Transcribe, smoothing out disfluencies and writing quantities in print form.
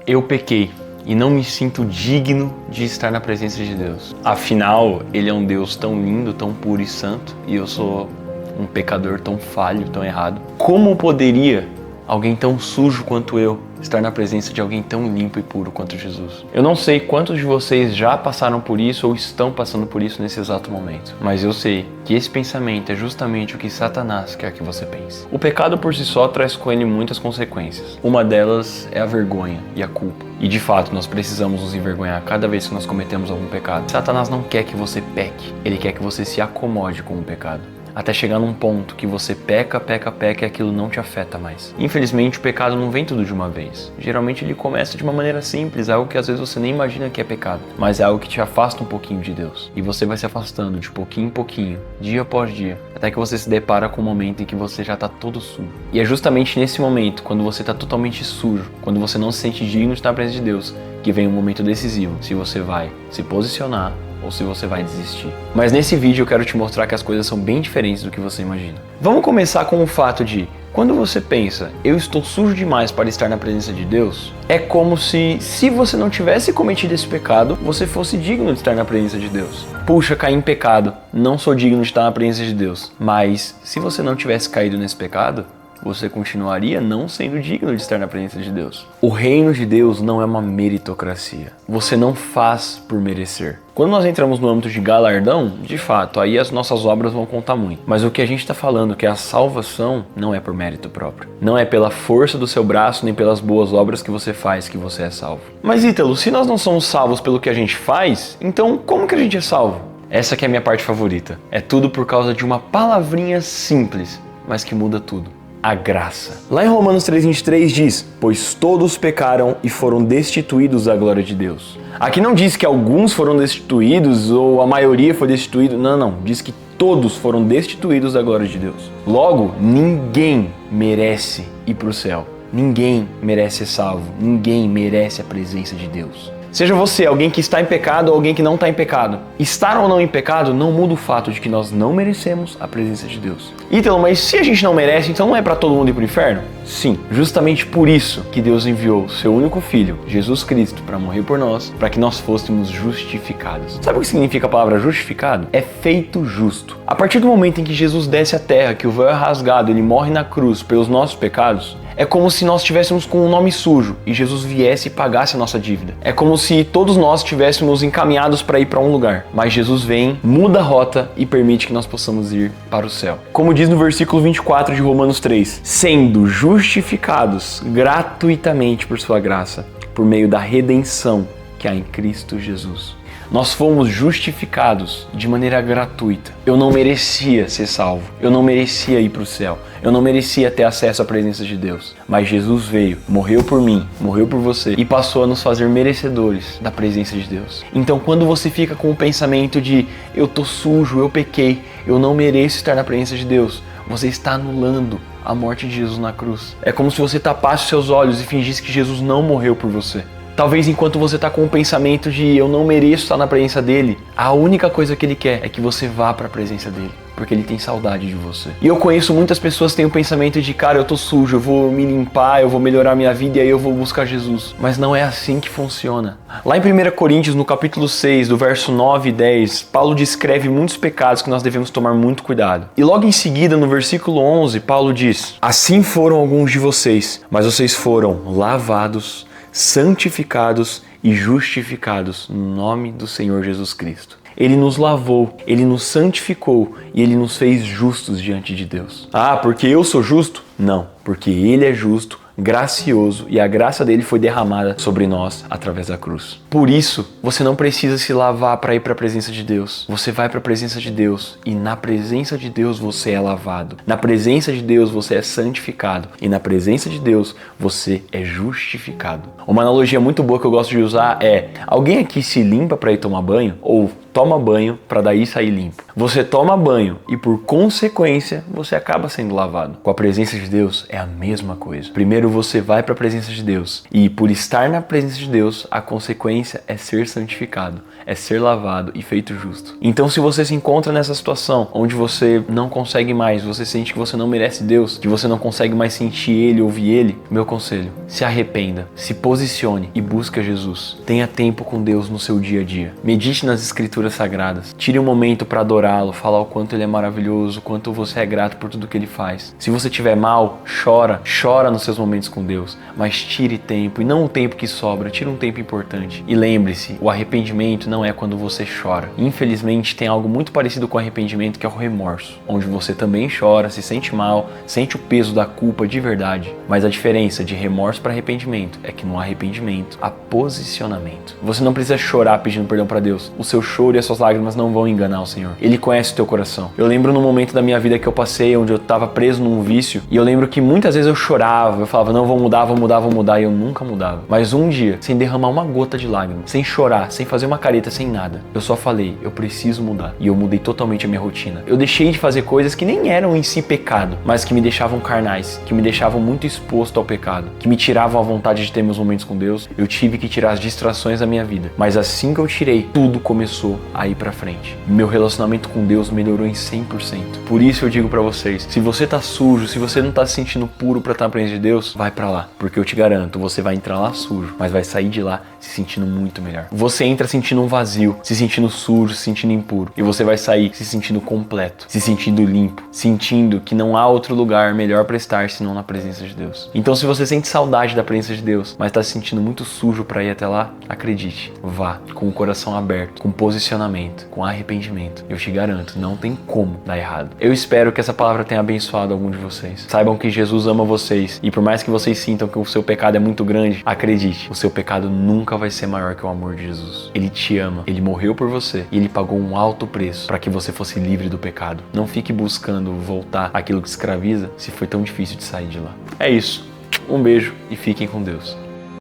Eu pequei e não me sinto digno de estar na presença de Deus. Afinal, Ele é um Deus tão lindo, tão puro e santo, e eu sou um pecador tão falho, tão errado. Como poderia alguém tão sujo quanto eu estar na presença de alguém tão limpo e puro quanto Jesus? Eu não sei quantos de vocês já passaram por isso ou estão passando por isso nesse exato momento, mas eu sei que esse pensamento é justamente o que Satanás quer que você pense. O pecado por si só traz com ele muitas consequências. Uma delas é a vergonha e a culpa. E de fato, nós precisamos nos envergonhar cada vez que nós cometemos algum pecado. Satanás não quer que você peque, ele quer que você se acomode com o pecado. Até chegar num ponto que você peca e aquilo não te afeta mais. Infelizmente, o pecado não vem tudo de uma vez. Geralmente ele começa de uma maneira simples, algo que às vezes você nem imagina que é pecado, mas é algo que te afasta um pouquinho de Deus. E você vai se afastando de pouquinho em pouquinho, dia após dia, até que você se depara com um momento em que você já está todo sujo. E é justamente nesse momento, quando você está totalmente sujo, quando você não se sente digno de estar na presença de Deus, que vem um momento decisivo, se você vai se posicionar ou se você vai desistir. Mas nesse vídeo eu quero te mostrar que as coisas são bem diferentes do que você imagina. Vamos começar com o fato de, quando você pensa, eu estou sujo demais para estar na presença de Deus, é como se você não tivesse cometido esse pecado, você fosse digno de estar na presença de Deus. Puxa, caí em pecado, não sou digno de estar na presença de Deus. Mas se você não tivesse caído nesse pecado, você continuaria não sendo digno de estar na presença de Deus. O reino de Deus não é uma meritocracia. Você não faz por merecer. Quando nós entramos no âmbito de galardão, de fato, aí as nossas obras vão contar muito. Mas o que a gente está falando, que a salvação não é por mérito próprio. Não é pela força do seu braço, nem pelas boas obras que você faz que você é salvo. Mas Ítalo, se nós não somos salvos pelo que a gente faz, então como que a gente é salvo? Essa que é a minha parte favorita. É tudo por causa de uma palavrinha simples, mas que muda tudo. A graça. Lá em Romanos 3,23 diz: pois todos pecaram e foram destituídos da glória de Deus. Aqui não diz que alguns foram destituídos ou a maioria foi destituída. Não. Diz que todos foram destituídos da glória de Deus. Logo, ninguém merece ir para o céu. Ninguém merece ser salvo. Ninguém merece a presença de Deus. Seja você alguém que está em pecado ou alguém que não está em pecado. Estar ou não em pecado não muda o fato de que nós não merecemos a presença de Deus. Então, mas se a gente não merece, então não é para todo mundo ir para o inferno? Sim, justamente por isso que Deus enviou seu único Filho, Jesus Cristo, para morrer por nós, para que nós fôssemos justificados. Sabe o que significa a palavra justificado? É feito justo. A partir do momento em que Jesus desce à terra, que o véu é rasgado, ele morre na cruz pelos nossos pecados, é como se nós estivéssemos com um nome sujo e Jesus viesse e pagasse a nossa dívida. É como se todos nós estivéssemos encaminhados para ir para um lugar, mas Jesus vem, muda a rota e permite que nós possamos ir para o céu. Como diz no versículo 24 de Romanos 3, sendo justificados gratuitamente por sua graça, por meio da redenção que há em Cristo Jesus. Nós fomos justificados de maneira gratuita. Eu não merecia ser salvo. Eu não merecia ir para o céu. Eu não merecia ter acesso à presença de Deus. Mas Jesus veio, morreu por mim, morreu por você e passou a nos fazer merecedores da presença de Deus. Então, quando você fica com o pensamento de eu tô sujo, eu pequei, eu não mereço estar na presença de Deus, você está anulando a morte de Jesus na cruz. É como se você tapasse seus olhos e fingisse que Jesus não morreu por você. Talvez enquanto você está com o pensamento de eu não mereço estar na presença dele, a única coisa que ele quer é que você vá para a presença dele, porque ele tem saudade de você. E eu conheço muitas pessoas que têm o pensamento de, cara, eu tô sujo, eu vou me limpar, eu vou melhorar minha vida e aí eu vou buscar Jesus. Mas não é assim que funciona. Lá em 1 Coríntios, no capítulo 6, do verso 9 e 10, Paulo descreve muitos pecados que nós devemos tomar muito cuidado. E logo em seguida, no versículo 11, Paulo diz: assim foram alguns de vocês, mas vocês foram lavados, santificados e justificados no nome do Senhor Jesus Cristo. Ele nos lavou, Ele nos santificou e Ele nos fez justos diante de Deus. Ah, porque eu sou justo? Não, porque Ele é justo, gracioso e a graça dele foi derramada sobre nós através da cruz. Por isso, você não precisa se lavar para ir para a presença de Deus. Você vai para a presença de Deus e na presença de Deus você é lavado. Na presença de Deus você é santificado e na presença de Deus você é justificado. Uma analogia muito boa que eu gosto de usar é: alguém aqui se limpa para ir tomar banho? Ou toma banho para daí sair limpo. Você toma banho e por consequência você acaba sendo lavado. Com a presença de Deus é a mesma coisa. Primeiro você vai para a presença de Deus e por estar na presença de Deus, a consequência é ser santificado, é ser lavado e feito justo. Então se você se encontra nessa situação onde você não consegue mais, você sente que você não merece Deus, que você não consegue mais sentir Ele, ouvir Ele, meu conselho, se arrependa, se posicione e busque Jesus. Tenha tempo com Deus no seu dia a dia. Medite nas Escrituras Sagradas. Tire um momento para adorá-lo, falar o quanto Ele é maravilhoso, o quanto você é grato por tudo que Ele faz. Se você estiver mal, chora nos seus momentos com Deus, mas tire tempo, e não o tempo que sobra, tire um tempo importante. E lembre-se, o arrependimento não é quando você chora. Infelizmente tem algo muito parecido com arrependimento, que é o remorso, onde você também chora, se sente mal, sente o peso da culpa de verdade. Mas a diferença de remorso para arrependimento é que no arrependimento há posicionamento. Você não precisa chorar pedindo perdão para Deus. O seu choro e as suas lágrimas não vão enganar o Senhor. Ele conhece o teu coração. Eu lembro num momento da minha vida que eu passei, onde eu estava preso num vício, e eu lembro que muitas vezes eu chorava, eu falava, não, vou mudar, e eu nunca mudava. Mas um dia, sem derramar uma gota de lágrima, sem chorar, sem fazer uma careta, sem nada, eu só falei, eu preciso mudar. E eu mudei totalmente a minha rotina. Eu deixei de fazer coisas que nem eram em si pecado, mas que me deixavam carnais, que me deixavam muito exposto ao pecado, que me tiravam a vontade de ter meus momentos com Deus. Eu tive que tirar as distrações da minha vida. Mas assim que eu tirei, tudo começou a ir pra frente. Meu relacionamento com Deus melhorou em 100%. Por isso eu digo pra vocês, se você tá sujo, se você não tá se sentindo puro pra estar na presença de Deus, vai pra lá. Porque eu te garanto, você vai entrar lá sujo, mas vai sair de lá se sentindo muito melhor. Você entra sentindo um vazio, se sentindo sujo, se sentindo impuro. E você vai sair se sentindo completo, se sentindo limpo, sentindo que não há outro lugar melhor pra estar senão na presença de Deus. Então se você sente saudade da presença de Deus, mas tá se sentindo muito sujo pra ir até lá, acredite, vá com o coração aberto, com posicionamento, com arrependimento. Eu te garanto, não tem como dar errado. Eu espero que essa palavra tenha abençoado algum de vocês. Saibam que Jesus ama vocês e por mais que vocês sintam que o seu pecado é muito grande, acredite, o seu pecado nunca vai ser maior que o amor de Jesus. Ele te ama, Ele morreu por você e Ele pagou um alto preço para que você fosse livre do pecado. Não fique buscando voltar àquilo que escraviza se foi tão difícil de sair de lá. É isso. Um beijo e fiquem com Deus.